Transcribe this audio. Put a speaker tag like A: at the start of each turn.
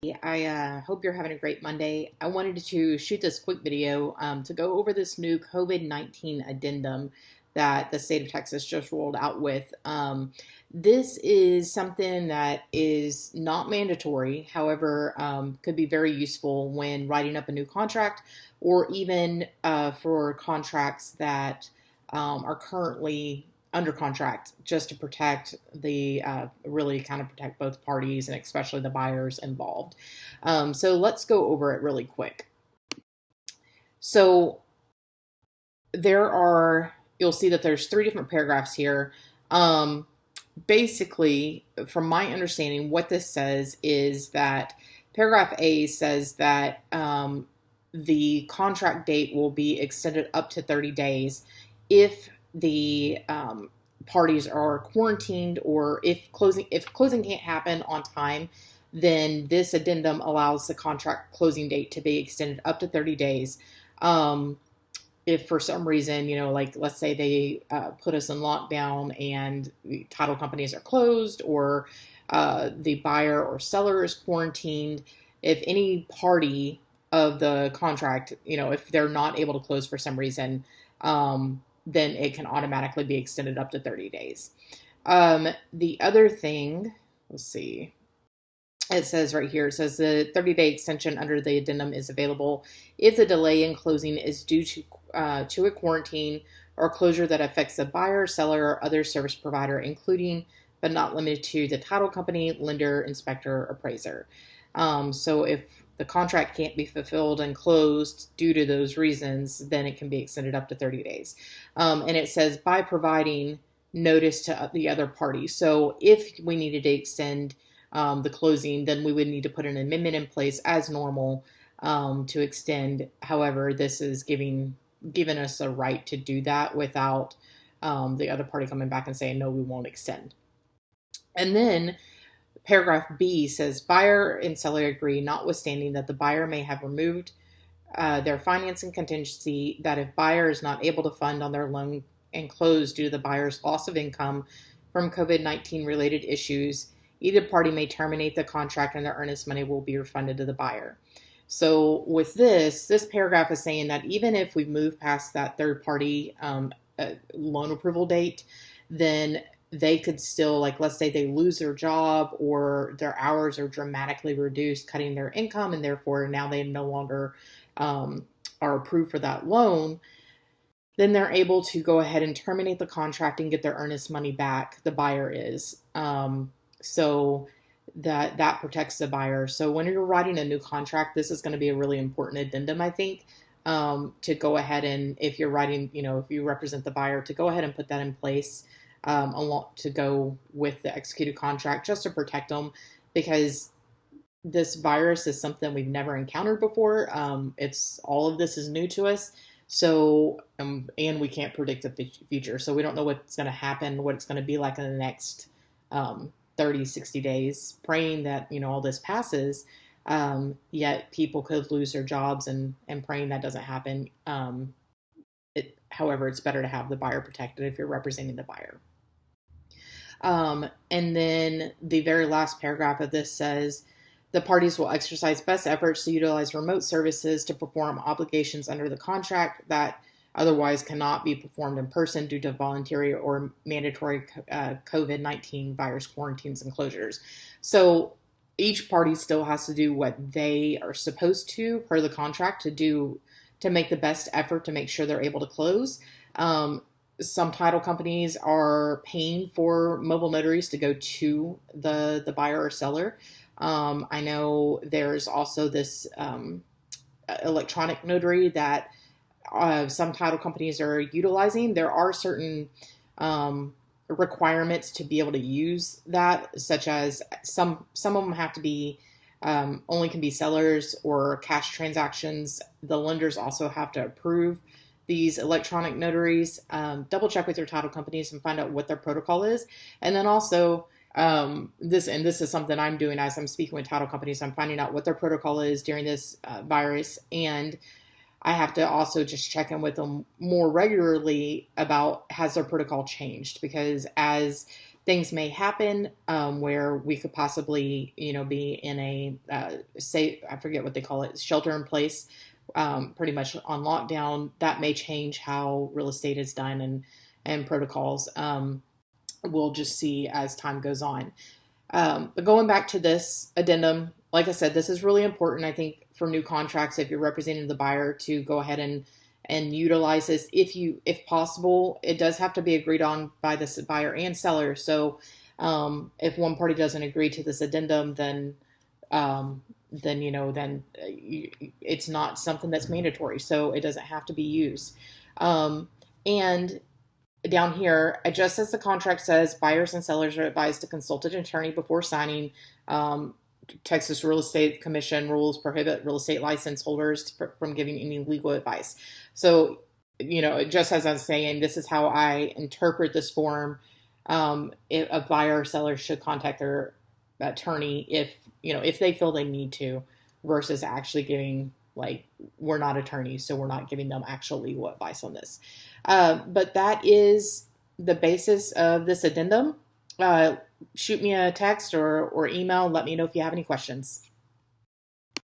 A: I hope you're having a great Monday. I wanted to shoot this quick video to go over this new COVID-19 addendum that the state of Texas just rolled out with. This is something that is not mandatory, however, could be very useful when writing up a new contract or even for contracts that are currently under contract, just to protect the really kind of protect both parties and especially the buyers involved. So let's go over it really quick. So you'll see that there's three different paragraphs here. Basically, from my understanding, what this says is that paragraph A says that the contract date will be extended up to 30 days if the parties are quarantined, or if closing can't happen on time, then this addendum allows the contract closing date to be extended up to 30 days. If for some reason, like let's say they put us in lockdown and the title companies are closed, or the buyer or seller is quarantined, if any party of the contract, if they're not able to close for some reason, then it can automatically be extended up to 30 days. The other thing, let's see, it says right here, it says the 30-day extension under the addendum is available if the delay in closing is due to a quarantine or closure that affects the buyer, seller, or other service provider, including but not limited to the title company, lender, inspector, appraiser. So if the contract can't be fulfilled and closed due to those reasons, then it can be extended up to 30 days. And it says by providing notice to the other party. So if we needed to extend the closing, then we would need to put an amendment in place as normal to extend. However, this is given us a right to do that without the other party coming back and saying, no, we won't extend. And then paragraph B says, buyer and seller agree, notwithstanding that the buyer may have removed their financing contingency, that if buyer is not able to fund on their loan and close due to the buyer's loss of income from COVID-19 related issues, either party may terminate the contract and the earnest money will be refunded to the buyer. So with this paragraph is saying that even if we move past that third party loan approval date, then they could still, like, let's say they lose their job or their hours are dramatically reduced, cutting their income, and therefore now they no longer are approved for that loan, then they're able to go ahead and terminate the contract and get their earnest money back. The buyer is. So that protects the buyer. So when you're writing a new contract, this is going to be a really important addendum, I think, to go ahead and, if you're writing, if you represent the buyer, to go ahead and put that in place to go with the executed contract, just to protect them, because this virus is something we've never encountered before. All of this is new to us. So, and we can't predict the future. So we don't know what's going to happen, what it's going to be like in the next 30, 60 days, praying that, all this passes. Yet people could lose their jobs, and praying that doesn't happen. However, it's better to have the buyer protected if you're representing the buyer. And then the very last paragraph of this says, the parties will exercise best efforts to utilize remote services to perform obligations under the contract that otherwise cannot be performed in person due to voluntary or mandatory COVID-19 virus quarantines and closures. So each party still has to do what they are supposed to per the contract to make the best effort to make sure they're able to close. Some title companies are paying for mobile notaries to go to the buyer or seller. I know there's also this electronic notary that some title companies are utilizing. There are certain requirements to be able to use that, such as some of them have to be only can be sellers or cash transactions. The lenders also have to approve these electronic notaries. Double check with your title companies and find out what their protocol is. And then also, this is something I'm doing as I'm speaking with title companies. I'm finding out what their protocol is during this virus, and I have to also just check in with them more regularly about, has their protocol changed? Because as things may happen where we could possibly, be in a say, I forget what they call it, shelter in place, pretty much on lockdown. That may change how real estate is done and protocols. We'll just see as time goes on. But going back to this addendum, like I said, this is really important, I think, for new contracts if you're representing the buyer to go ahead and utilize this if possible. It does have to be agreed on by the buyer and seller. So if one party doesn't agree to this addendum, then it's not something that's mandatory. So it doesn't have to be used. And down here, just as the contract says, buyers and sellers are advised to consult an attorney before signing. Texas Real Estate Commission rules prohibit real estate license holders from giving any legal advice. So, just as I was saying, this is how I interpret this form. If a buyer or seller should contact their attorney if they feel they need to, versus actually giving, like, we're not attorneys, so we're not giving them actual legal advice on this. But that is the basis of this addendum. Shoot me a text or email. Let me know if you have any questions.